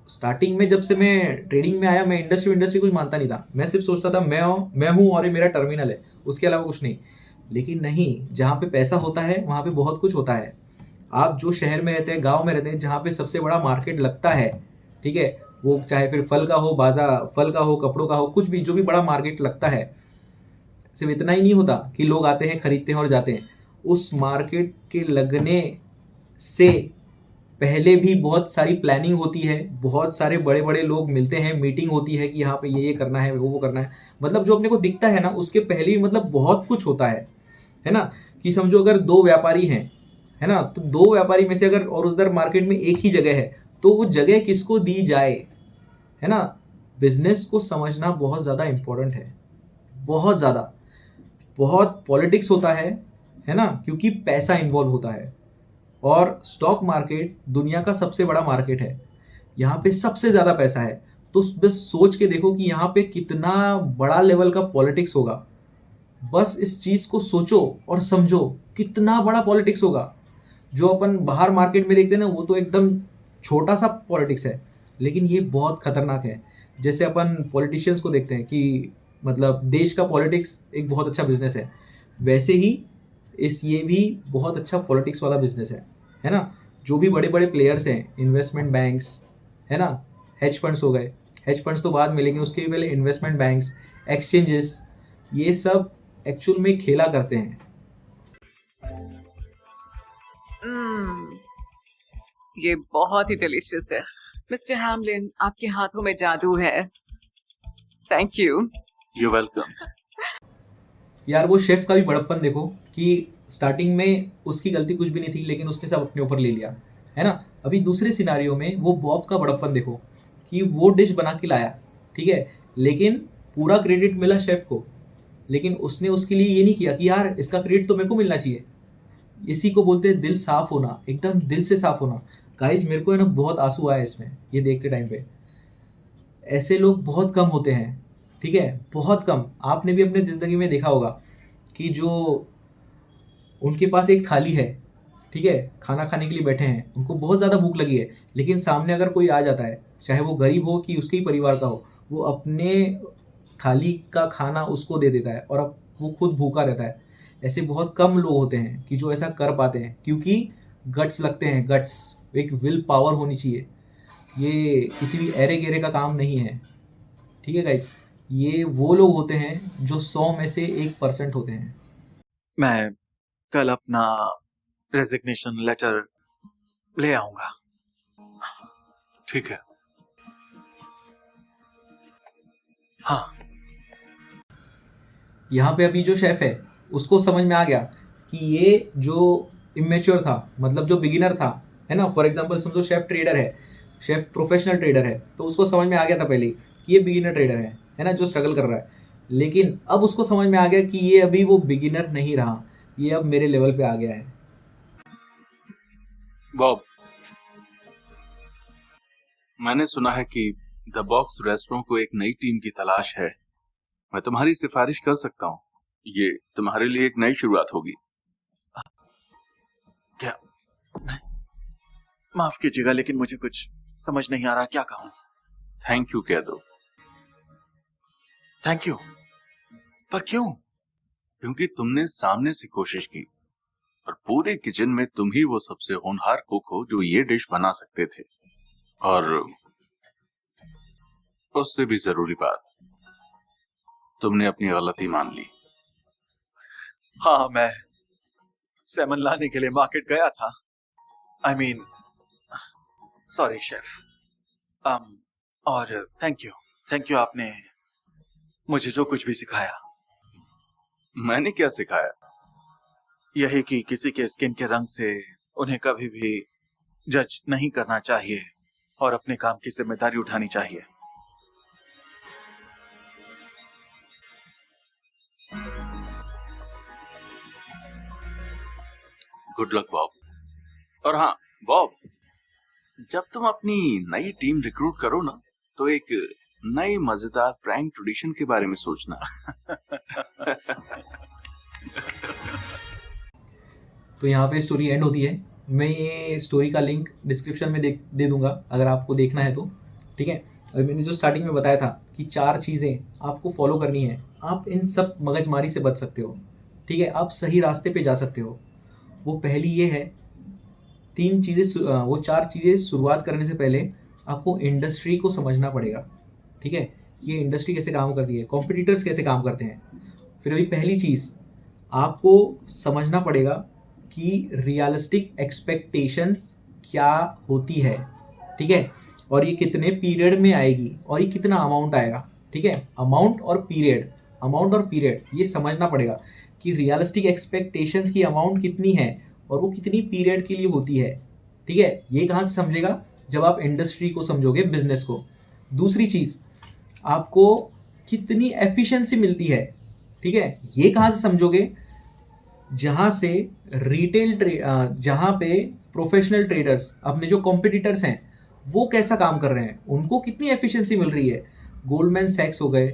स्टार्टिंग में जब से मैं ट्रेडिंग में आया, मैं इंडस्ट्री कुछ मानता नहीं था। मैं सिर्फ सोचता था मैं हूँ और ये मेरा टर्मिनल है, उसके अलावा कुछ नहीं। लेकिन नहीं, जहाँ पे पैसा होता है वहाँ पे बहुत कुछ होता है। आप जो शहर में रहते हैं, गाँव में रहते हैं, जहाँ पे सबसे बड़ा मार्केट लगता है, ठीक है, वो चाहे फिर फल का हो, फल का हो, कपड़ों का हो, कुछ भी, जो भी बड़ा मार्केट लगता है, सिर्फ इतना ही नहीं होता कि लोग आते हैं, खरीदते हैं और जाते हैं। उस मार्केट के लगने से पहले भी बहुत सारी प्लानिंग होती है, बहुत सारे बड़े बड़े लोग मिलते हैं, मीटिंग होती है कि यहाँ पे ये करना है, वो करना है। मतलब जो अपने को दिखता है ना, उसके पहले भी मतलब बहुत कुछ होता है ना। कि समझो अगर दो व्यापारी हैं, है ना। तो दो व्यापारी में से अगर और उधर मार्केट में एक ही जगह है तो वो जगह किसको दी जाए, है ना। बिजनेस को समझना बहुत ज़्यादा इम्पोर्टेंट है, बहुत ज़्यादा। बहुत पॉलिटिक्स होता है ना, क्योंकि पैसा इन्वॉल्व होता है। और स्टॉक मार्केट दुनिया का सबसे बड़ा मार्केट है, यहाँ पे सबसे ज़्यादा पैसा है। तो बस सोच के देखो कि यहाँ पे कितना बड़ा लेवल का पॉलिटिक्स होगा। बस इस चीज़ को सोचो और समझो कितना बड़ा पॉलिटिक्स होगा। जो अपन बाहर मार्केट में देखते हैं ना, वो तो एकदम छोटा सा पॉलिटिक्स है, लेकिन ये बहुत खतरनाक है। जैसे अपन पॉलिटिशियंस को देखते हैं कि मतलब देश का पॉलिटिक्स एक बहुत अच्छा बिजनेस है, वैसे ही ये भी बहुत अच्छा पॉलिटिक्स वाला बिजनेस है ना। जो भी बड़े बड़े प्लेयर्स हैं, इन्वेस्टमेंट बैंक्स, है ना, हेज फंड्स हो गए, हेज फंड्स तो बाद में, लेकिन उसके भी पहले इन्वेस्टमेंट बैंक्स, एक्सचेंजेस, ये सब एक्चुअल में खेला करते हैं। ये बहुत ही डिलीशियस है। मिस्टर हैमलिन, आपके हाथों में जादू है। Thank you. You welcome. यार वो शेफ का भी बड़प्पन देखो कि स्टार्टिंग में उसकी गलती कुछ भी नहीं थी, लेकिन उसने सब अपने ऊपर ले लिया, है ना। अभी दूसरे सिनारियो में वो बॉब का बड़प्पन देखो कि वो डिश बना के लाया, ठीक है, लेकिन पूरा क्रेडिट मिला शेफ को, लेकिन उसने उसके लिए ये नहीं किया कि यार इसका क्रेडिट तो मेरे को मिलना चाहिए। इसी को बोलते हैं दिल साफ होना, एकदम दिल से साफ होना। गाइस मेरे को है ना बहुत आंसू आया इसमें, ये देखते टाइम पे। ऐसे लोग बहुत कम होते हैं, ठीक है, बहुत कम। आपने भी अपने ज़िंदगी में देखा होगा कि जो उनके पास एक थाली है, ठीक है, खाना खाने के लिए बैठे हैं, उनको बहुत ज़्यादा भूख लगी है, लेकिन सामने अगर कोई आ जाता है, चाहे वो गरीब हो कि उसके ही परिवार का हो, वो अपने थाली का खाना उसको दे देता है और अब वो खुद भूखा रहता है। ऐसे बहुत कम लोग होते हैं कि जो ऐसा कर पाते हैं, क्योंकि गट्स लगते हैं, गट्स, एक विल पावर होनी चाहिए। ये किसी भी एरे गेरे का काम नहीं है, ठीक है गाइस। ये वो लोग होते हैं जो 100 में से 1% होते हैं। मैं कल अपना रेजिग्नेशन लेटर ले आऊंगा। ठीक है। हाँ, यहाँ पे अभी जो शेफ है उसको समझ में आ गया कि ये जो इमेच्योर था, मतलब जो बिगिनर था, है ना, फॉर एग्जांपल समझो शेफ ट्रेडर है, शेफ प्रोफेशनल ट्रेडर है, तो उसको समझ में आ गया था पहले ही कि ये बिगिनर ट्रेडर है ना, जो स्ट्रगल कर रहा है। लेकिन अब उसको समझ में आ गया कि ये अभी वो बिगिनर नहीं रहा, ये अब मेरे लेवल पे आ गया है। बॉब, मैंने सुना है कि द बॉक्स रेस्टोरेंट को एक नई टीम की तलाश है। मैं तुम्हारी सिफारिश कर सकता हूँ। ये तुम्हारे लिए एक नई शुरुआत होगी। क्या? माफ कीजिएगा, लेकिन मुझे कुछ समझ नहीं आ रहा, क्या कहूँ। थैंक यू कह दो। थैंक यू, पर क्यों? क्योंकि तुमने सामने से कोशिश की और पूरे किचन में तुम ही वो सबसे होनहार कुक हो जो ये डिश बना सकते थे। और उससे भी जरूरी बात, तुमने अपनी गलती मान ली। हाँ, मैं सैमन लाने के लिए मार्केट गया था। I mean, sorry chef. और थैंक यू, आपने मुझे जो कुछ भी सिखाया। मैंने क्या सिखाया? यही कि किसी के स्किन के रंग से उन्हें कभी भी जज नहीं करना चाहिए और अपने काम की जिम्मेदारी उठानी चाहिए। Good luck Bob. और हाँ बॉब, जब तुम अपनी नई टीम रिक्रूट करो ना, तो एक नई मजेदार प्रैंक ट्रेडिशन के बारे में सोचना। तो यहाँ पे स्टोरी एंड होती है। मैं ये स्टोरी का लिंक डिस्क्रिप्शन में दे दूंगा अगर आपको देखना है तो, ठीक है। और मैंने जो स्टार्टिंग में बताया था कि 4 चीज़ें आपको फॉलो करनी है, आप इन सब मगजमारी से बच सकते हो, ठीक है, आप सही रास्ते पे जा सकते हो। वो पहली ये है, 4 चीज़ें शुरुआत करने से पहले आपको इंडस्ट्री को समझना पड़ेगा, ठीक है, ये इंडस्ट्री कैसे काम करती है, कॉम्पिटिटर्स कैसे काम करते हैं। फिर अभी पहली चीज़ आपको समझना पड़ेगा कि रियलिस्टिक एक्सपेक्टेशंस क्या होती है, ठीक है, और ये कितने पीरियड में आएगी और ये कितना अमाउंट आएगा, ठीक है। अमाउंट और पीरियड ये समझना पड़ेगा कि रियलिस्टिक एक्सपेक्टेशंस की अमाउंट कितनी है और वो कितनी पीरियड के लिए होती है, ठीक है। ये कहाँ से समझेगा, जब आप इंडस्ट्री को समझोगे, बिजनेस को। दूसरी चीज़, आपको कितनी एफिशिएंसी मिलती है, ठीक है, ये कहाँ से समझोगे, जहाँ से जहाँ पे प्रोफेशनल ट्रेडर्स, अपने जो कॉम्पिटिटर्स हैं, वो कैसा काम कर रहे हैं, उनको कितनी एफिशिएंसी मिल रही है। गोल्डमैन सैक्स हो गए,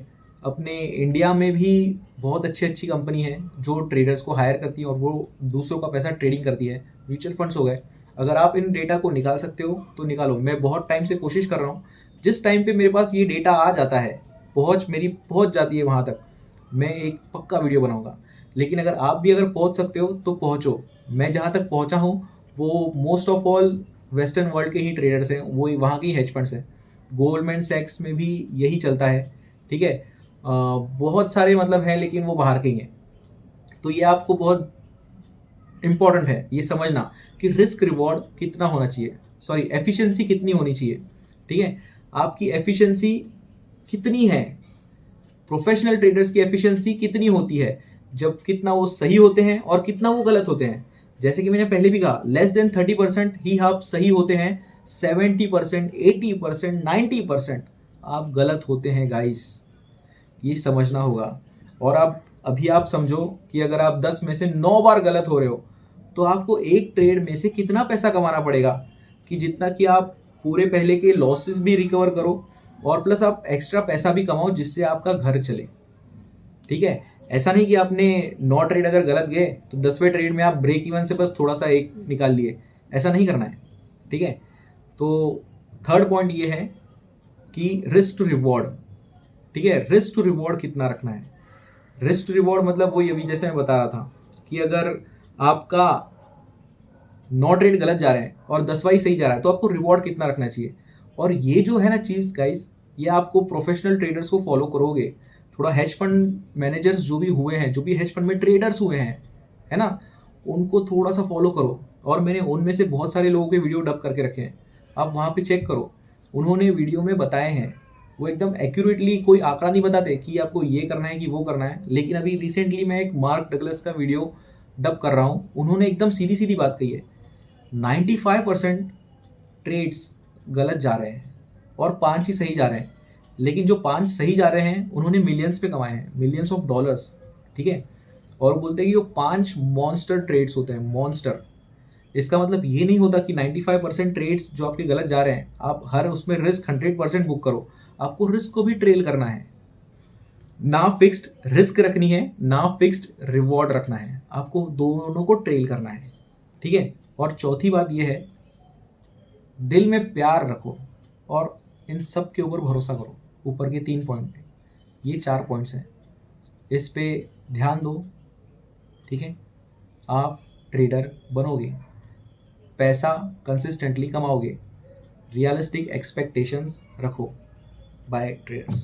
अपने इंडिया में भी बहुत अच्छी अच्छी कंपनी है जो ट्रेडर्स को हायर करती है और वो दूसरों का पैसा ट्रेडिंग करती है। म्यूचुअल फंड्स हो गए। अगर आप इन डेटा को निकाल सकते हो तो निकालो। मैं बहुत टाइम से कोशिश कर रहा हूँ, जिस टाइम पे मेरे पास ये डेटा आ जाता है, मेरी पहुँच जाती है वहाँ तक, मैं एक पक्का वीडियो बनाऊँगा। लेकिन अगर आप भी अगर पहुँच सकते हो तो पहुँचो। मैं जहाँ तक पहुँचा हूँ वो most of all western world के ही ट्रेडर्स हैं, वो वहाँ के ही हेज फंड्स हैं। गोल्डमैन सैक्स में भी यही चलता है, ठीक है। बहुत सारे मतलब है, लेकिन वो बाहर के ही हैं। तो ये आपको बहुत इम्पॉर्टेंट है ये समझना कि रिस्क रिवॉर्ड कितना होना चाहिए, सॉरी एफिशिएंसी कितनी होनी चाहिए, ठीक है। आपकी एफिशिएंसी कितनी है, प्रोफेशनल ट्रेडर्स की एफिशिएंसी कितनी होती है, जब कितना वो सही होते हैं और कितना वो गलत होते हैं। जैसे कि मैंने पहले भी कहा, लेस देन 30% ही आप सही होते हैं, 70%, 80%, 90% आप गलत होते हैं गाइस, ये समझना होगा। और अभी आप समझो कि अगर आप 10 में से 9 बार गलत हो रहे हो तो आपको एक ट्रेड में से कितना पैसा कमाना पड़ेगा, कि जितना कि आप पूरे पहले के लॉसेस भी रिकवर करो और प्लस आप एक्स्ट्रा पैसा भी कमाओ जिससे आपका घर चले, ठीक है। ऐसा नहीं कि आपने 9 ट्रेड अगर गलत गए तो 10वें ट्रेड में आप ब्रेक इवन से बस थोड़ा सा एक निकाल लिए, ऐसा नहीं करना है, ठीक है। तो थर्ड पॉइंट ये है कि रिस्क टू रिवॉर्ड, ठीक है। रिस्क टू रिवॉर्ड कितना रखना है। रिस्क टू रिवॉर्ड मतलब वही अभी जैसे मैं बता रहा था कि अगर आपका 9 ट्रेड गलत जा रहे हैं और 10वां ही सही जा रहा है तो आपको रिवॉर्ड कितना रखना चाहिए। और ये जो है ना चीज़ गाइस, ये आपको प्रोफेशनल ट्रेडर्स को फॉलो करोगे, थोड़ा हेज फंड मैनेजर्स जो भी हुए हैं, जो भी हेज फंड में ट्रेडर्स हुए हैं, है ना, उनको थोड़ा सा फॉलो करो। और मैंने उनमें से बहुत सारे लोगों के वीडियो डब करके रखे हैं, आप वहाँ पे चेक करो। उन्होंने वीडियो में बताए हैं, वो एकदम एक्यूरेटली कोई आंकड़ा नहीं बताते कि आपको ये करना है कि वो करना है। लेकिन अभी रिसेंटली मैं एक मार्क डगलस का वीडियो डब कर रहा हूँ, उन्होंने एकदम सीधी सीधी बात कही है, 95% ट्रेड्स गलत जा रहे हैं और 5 ही सही जा रहे हैं। लेकिन जो 5 सही जा रहे हैं उन्होंने मिलियंस पे कमाए हैं, मिलियंस ऑफ डॉलर्स, ठीक है। और बोलते हैं कि वो 5 मॉन्स्टर ट्रेड्स होते हैं, मॉन्स्टर। इसका मतलब ये नहीं होता कि 95% ट्रेड्स जो आपके गलत जा रहे हैं आप हर उसमें रिस्क 100% बुक करो। आपको रिस्क को भी ट्रेल करना है, ना फिक्स्ड रिस्क रखनी है ना फिक्स्ड रिवॉर्ड रखना है, आपको दोनों को ट्रेल करना है, ठीक है। और चौथी बात यह है, दिल में प्यार रखो और इन सब के ऊपर भरोसा करो। ऊपर के 3 पॉइंट पे, ये 4 पॉइंट्स हैं, इस पे ध्यान दो, ठीक है। आप ट्रेडर बनोगे, पैसा कंसिस्टेंटली कमाओगे, रियलिस्टिक एक्सपेक्टेशंस रखो। Bye traders.